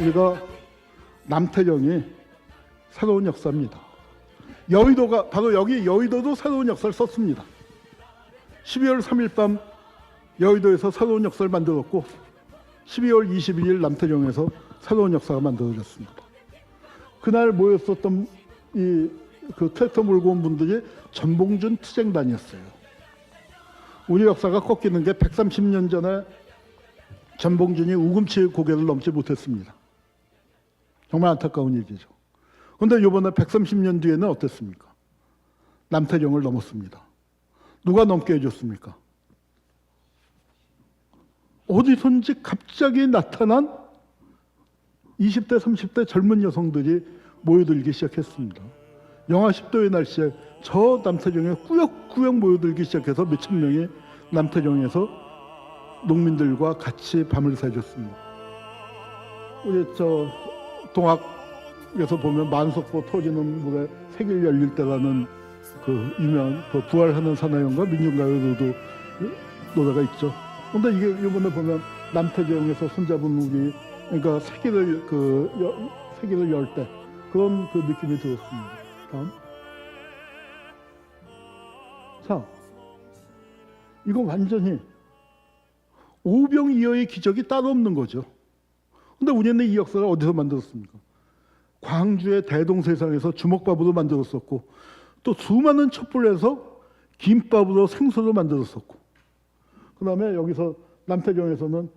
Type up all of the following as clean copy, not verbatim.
우리가 남태령이 새로운 역사입니다. 여의도가 바로 여기 여의도도 새로운 역사를 썼습니다. 12월 3일 밤 여의도에서 새로운 역사를 만들었고 12월 21일 남태령에서 새로운 역사가 만들어졌습니다. 그날 모였었던 그 트랙터 몰고 온 분들이 전봉준 투쟁단이었어요. 우리 역사가 꺾이는 게 130년 전에 전봉준이 우금치 고개를 넘지 못했습니다. 정말 안타까운 얘기죠. 그런데 이번에 130년 뒤에는 어땠습니까? 남태령을 넘었습니다. 누가 넘게 해줬습니까? 어디선지 갑자기 나타난 20대, 30대 젊은 여성들이 모여들기 시작했습니다. 영하 10도의 날씨에 저 남태령에 꾸역꾸역 모여들기 시작해서 몇천 명이 남태령에서 농민들과 같이 밤을 새줬습니다. 우리 저 동학에서 보면 만석보 터지는 물에 색일 열릴 때라는 그 유명한 그 부활하는 사나이와 민중가요로도 노래가 있죠. 근데 이게 이번에 보면 남태령에서 손잡은 우리 그러니까 세기를 열 때 그런 그 느낌이 들었습니다. 다음. 자, 이거 완전히 오병이어의 기적이 따로 없는 거죠. 근데 우리는 이 역사를 어디서 만들었습니까? 광주의 대동세상에서 주먹밥으로 만들었었고 또 수많은 촛불에서 김밥으로 생수로 만들었었고 그 다음에 여기서 남태령에서는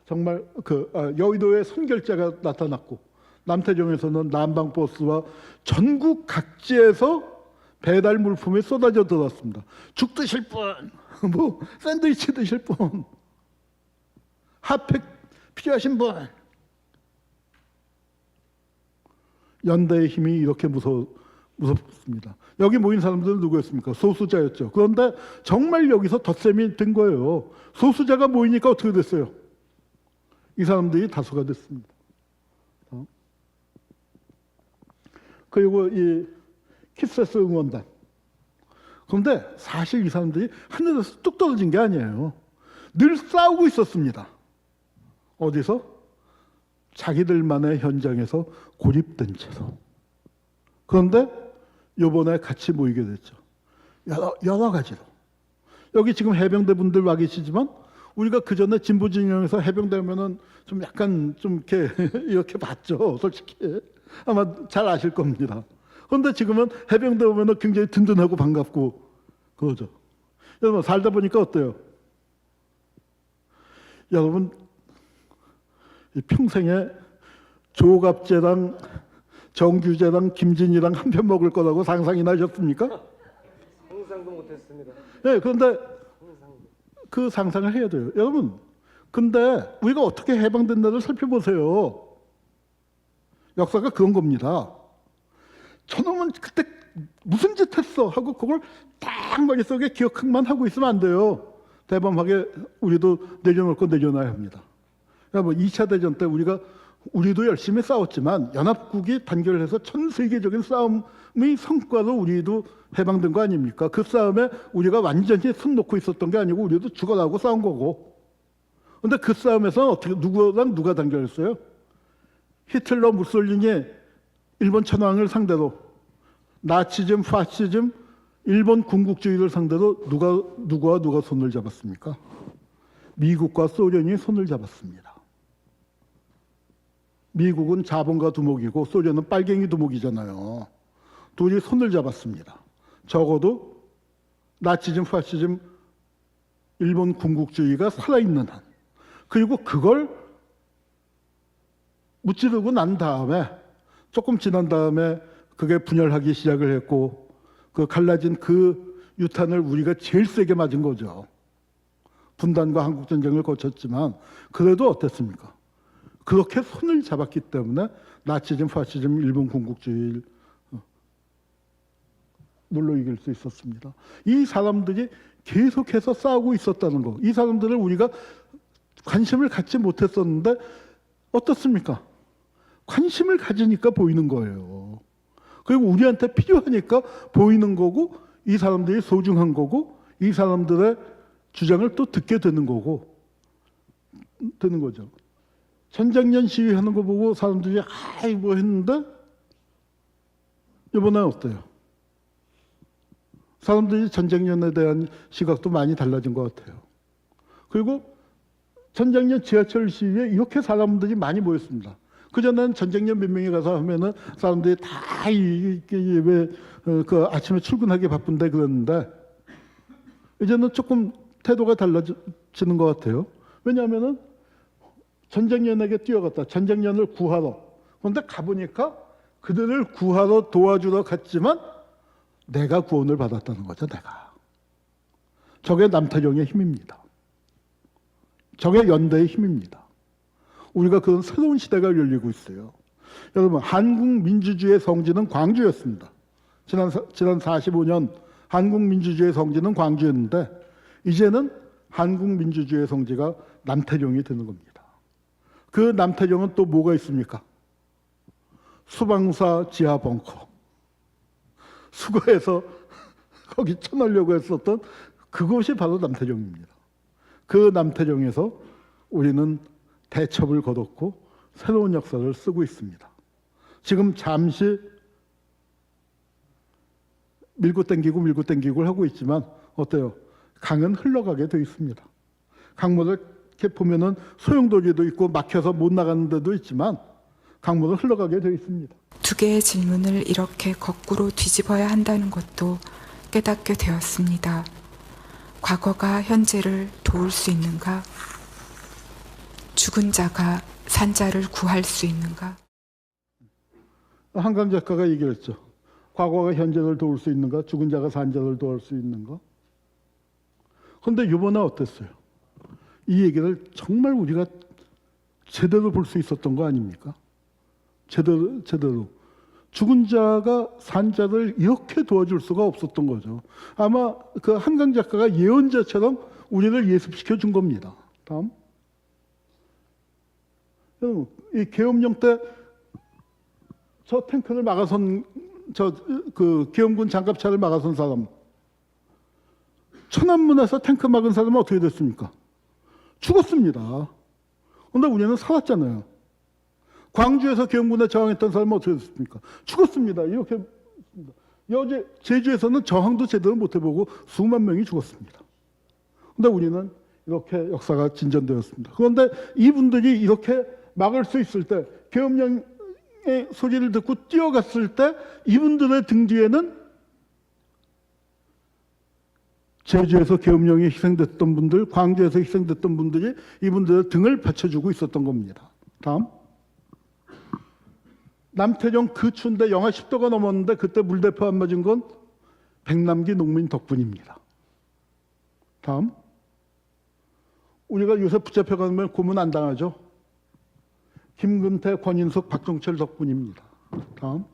정말 여의도에 선결제가 나타났고 남태령에서는 난방버스와 전국 각지에서 배달 물품이 쏟아져 들어왔습니다. 죽 드실 분, 뭐 샌드위치 드실 분, 핫팩 필요하신 분. 연대의 힘이 이렇게 무섭습니다. 여기 모인 사람들은 누구였습니까? 소수자였죠. 그런데 정말 여기서 덧셈이 된 거예요. 소수자가 모이니까 어떻게 됐어요? 이 사람들이 다수가 됐습니다. 그리고 이 킵세스 응원단. 그런데 사실 이 사람들이 하늘에서 뚝 떨어진 게 아니에요. 늘 싸우고 있었습니다. 어디서? 자기들만의 현장에서 고립된 채로. 그런데 이번에 같이 모이게 됐죠. 여러 가지로. 여기 지금 해병대 분들 와 계시지만 우리가 그 전에 진보 진영에서 해병대 오면은 좀 약간 좀 이렇게 봤죠. 솔직히. 아마 잘 아실 겁니다. 그런데 지금은 해병대 오면은 굉장히 든든하고 반갑고 그러죠. 여러분 살다 보니까 어때요? 여러분 평생에 조갑제랑 정규제랑 김진이랑 한 편 먹을 거라고 상상이나 하셨습니까? 상상도 못했습니다. 네, 그런데 그 상상을 해야 돼요. 여러분, 근데 우리가 어떻게 해방된다를 살펴보세요. 역사가 그런 겁니다. 저놈은 그때 무슨 짓 했어 하고 그걸 딱 머릿속에 기억만 하고 있으면 안 돼요. 대범하게 우리도 내려놓을 거 내려놔야 합니다. 여러분 2차 대전 때 우리도 열심히 싸웠지만 연합국이 단결해서 전 세계적인 싸움의 성과로 우리도 해방된 거 아닙니까? 그 싸움에 우리가 완전히 손 놓고 있었던 게 아니고 우리도 죽어나고 싸운 거고. 그런데 그 싸움에서 어떻게 누구랑 누가 단결했어요? 히틀러, 무솔리니, 일본 천황을 상대로 나치즘, 파시즘, 일본 군국주의를 상대로 누가 손을 잡았습니까? 미국과 소련이 손을 잡았습니다. 미국은 자본가 두목이고 소련은 빨갱이 두목이잖아요. 둘이 손을 잡았습니다. 적어도 나치즘, 파시즘, 일본 군국주의가 살아있는 한. 그리고 그걸 무찌르고 난 다음에 조금 지난 다음에 그게 분열하기 시작을 했고 그 갈라진 그 유탄을 우리가 제일 세게 맞은 거죠. 분단과 한국전쟁을 거쳤지만 그래도 어땠습니까? 그렇게 손을 잡았기 때문에 나치즘, 파시즘, 일본 군국주의를 눌러 이길 수 있었습니다. 이 사람들이 계속해서 싸우고 있었다는 거. 이 사람들을 우리가 관심을 갖지 못했었는데 어떻습니까? 관심을 가지니까 보이는 거예요. 그리고 우리한테 필요하니까 보이는 거고 이 사람들이 소중한 거고 이 사람들의 주장을 또 듣게 되는 거죠. 전쟁년 시위하는 거 보고 사람들이 아이 뭐 했는데 이번에 어때요? 사람들이 전쟁년에 대한 시각도 많이 달라진 것 같아요. 그리고 전쟁년 지하철 시위에 이렇게 사람들이 많이 모였습니다. 그전에는 전쟁년 몇 명이 가서 하면은 사람들이 다 왜 그 아침에 출근하기 바쁜데 그랬는데 이제는 조금 태도가 달라지는 것 같아요. 왜냐하면은 전쟁년에게 뛰어갔다. 전쟁년을 구하러. 그런데 가보니까 그들을 구하러 도와주러 갔지만 내가 구원을 받았다는 거죠. 내가. 저게 남태령의 힘입니다. 저게 연대의 힘입니다. 우리가 그런 새로운 시대가 열리고 있어요. 여러분, 한국 민주주의의 성지는 광주였습니다. 지난 45년 한국 민주주의의 성지는 광주였는데 이제는 한국 민주주의의 성지가 남태령이 되는 겁니다. 그 남태령은 또 뭐가 있습니까? 수방사 지하 벙커. 수거해서 거기 쳐넣으려고 했었던 그곳이 바로 남태령입니다. 그 남태령에서 우리는 대첩을 거뒀고 새로운 역사를 쓰고 있습니다. 지금 잠시 밀고 당기고 하고 있지만 어때요? 강은 흘러가게 되어 있습니다. 강물을 이렇게 보면은 소용돌이도 있고 막혀서 못 나가는 데도 있지만 강물은 흘러가게 되어 있습니다. 두 개의 질문을 이렇게 거꾸로 뒤집어야 한다는 것도 깨닫게 되었습니다. 과거가 현재를 도울 수 있는가? 죽은 자가 산 자를 구할 수 있는가? 한강 작가가 얘기했죠. 과거가 현재를 도울 수 있는가? 죽은 자가 산 자를 도울 수 있는가? 그런데 이번에 어땠어요? 이 얘기를 정말 우리가 제대로 볼 수 있었던 거 아닙니까? 제대로. 죽은 자가 산 자를 이렇게 도와줄 수가 없었던 거죠. 아마 그 한강 작가가 예언자처럼 우리를 예습시켜 준 겁니다. 다음. 이 계엄령 때 저 탱크를 막아선 그 계엄군 장갑차를 막아선 사람, 천안문에서 탱크 막은 사람은 어떻게 됐습니까? 죽었습니다. 그런데 우리는 살았잖아요. 광주에서 계엄군에 저항했던 사람은 어떻게 됐습니까? 죽었습니다. 이렇게 여제 제주에서는 저항도 제대로 못 해보고 수만 명이 죽었습니다. 그런데 우리는 이렇게 역사가 진전되었습니다. 그런데 이분들이 이렇게 막을 수 있을 때, 계엄령의 소리를 듣고 뛰어갔을 때 이분들의 등 뒤에는 제주에서 계엄령이 희생됐던 분들, 광주에서 희생됐던 분들이 이분들의 등을 받쳐주고 있었던 겁니다. 다음. 남태령 그 추운데 영하 10도가 넘었는데 그때 물대포 안 맞은 건 백남기 농민 덕분입니다. 다음. 우리가 요새 붙잡혀가면 고문 안 당하죠. 김근태, 권인숙, 박종철 덕분입니다. 다음.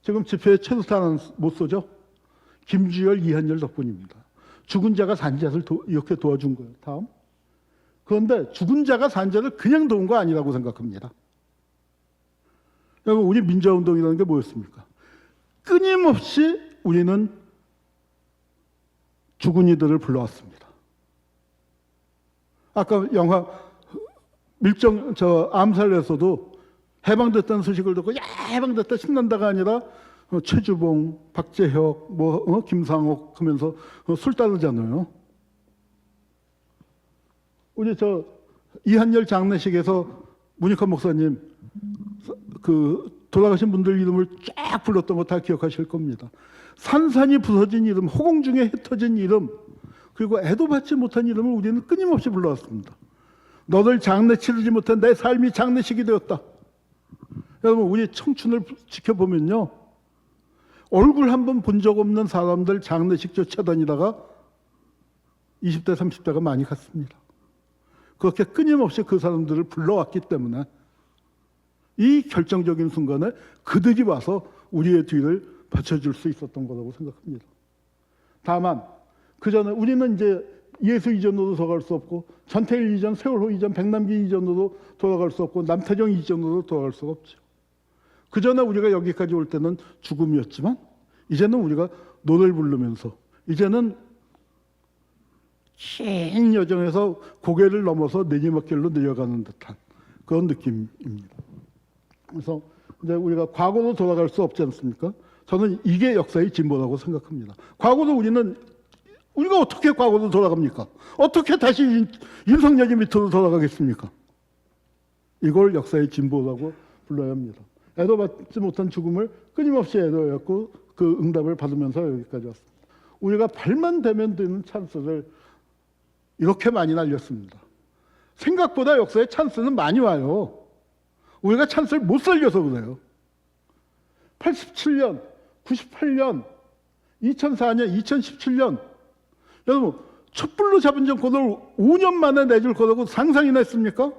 지금 집회에 최루탄 못 쏘죠. 김주열, 이한열 덕분입니다. 죽은 자가 산 자를 이렇게 도와준 거예요. 다음. 그런데 죽은 자가 산 자를 그냥 도운 거 아니라고 생각합니다. 여러분, 우리 민주화운동이라는 게 뭐였습니까? 끊임없이 우리는 죽은 이들을 불러왔습니다. 아까 영화 암살에서도 해방됐다는 소식을 듣고 야 해방됐다 신난다가 아니라 최주봉, 박재혁, 김상옥 하면서 술 따르잖아요. 우리 이한열 장례식에서 문익환 목사님 그 돌아가신 분들 이름을 쫙 불렀던 거 다 기억하실 겁니다. 산산이 부서진 이름, 허공 중에 흩어진 이름, 그리고 애도 받지 못한 이름을 우리는 끊임없이 불러왔습니다. 너를 장례 치르지 못한 내 삶이 장례식이 되었다. 여러분, 우리 청춘을 지켜보면요, 얼굴 한 번 본 적 없는 사람들 장례식 쫓아다니다가 20대, 30대가 많이 갔습니다. 그렇게 끊임없이 그 사람들을 불러왔기 때문에 이 결정적인 순간에 그들이 와서 우리의 뒤를 받쳐줄 수 있었던 거라고 생각합니다. 다만 그 전에 우리는 이제 예수 이전으로 돌아갈 수 없고 전태일 이전, 세월호 이전, 백남기 이전으로 돌아갈 수 없고 남태령 이전으로 돌아갈 수가 없죠. 그 전에 우리가 여기까지 올 때는 죽음이었지만 이제는 우리가 노래를 부르면서 이제는 긴 여정에서 고개를 넘어서 내리막길로 내려가는 듯한 그런 느낌입니다. 그래서 이제 우리가 과거로 돌아갈 수 없지 않습니까? 저는 이게 역사의 진보라고 생각합니다. 과거로 우리가 어떻게 과거로 돌아갑니까? 어떻게 다시 윤석열이 밑으로 돌아가겠습니까? 이걸 역사의 진보라고 불러야 합니다. 애도받지 못한 죽음을 끊임없이 애도했고 그 응답을 받으면서 여기까지 왔습니다. 우리가 발만 대면 되는 찬스를 이렇게 많이 날렸습니다. 생각보다 역사에 찬스는 많이 와요. 우리가 찬스를 못 살려서 그래요. 87년, 98년, 2004년, 2017년 여러분 촛불로 잡은 정권을 5년 만에 내줄 거라고 상상이나 했습니까?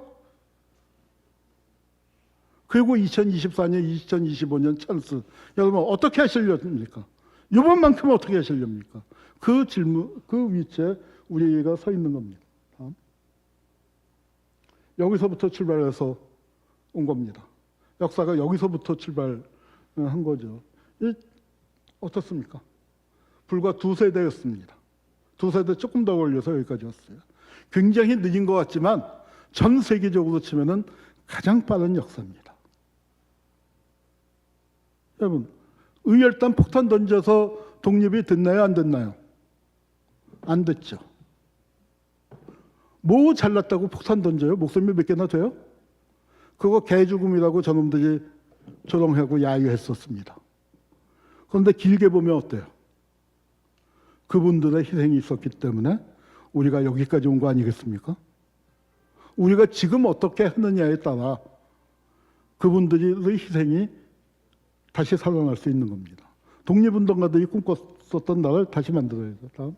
그리고 2024년, 2025년 찬스 여러분 어떻게 하시렵니까? 이번만큼 어떻게 하시렵니까? 그 질문, 그 위치에 우리가 서 있는 겁니다. 다음. 여기서부터 출발해서 온 겁니다. 역사가 여기서부터 출발한 거죠. 어떻습니까? 불과 2세대였습니다. 2세대 조금 더 걸려서 여기까지 왔어요. 굉장히 늦은 것 같지만 전 세계적으로 치면은 가장 빠른 역사입니다. 여러분, 의열단 폭탄 던져서 독립이 됐나요? 안 됐나요? 안 됐죠. 뭐 잘났다고 폭탄 던져요? 목숨이 몇 개나 돼요? 그거 개죽음이라고 저놈들이 조롱하고 야유했었습니다. 그런데 길게 보면 어때요? 그분들의 희생이 있었기 때문에 우리가 여기까지 온 거 아니겠습니까? 우리가 지금 어떻게 하느냐에 따라 그분들의 희생이 다시 살아날 수 있는 겁니다. 독립운동가들이 꿈꿨었던 나라를 다시 만들어야 돼요. 다음.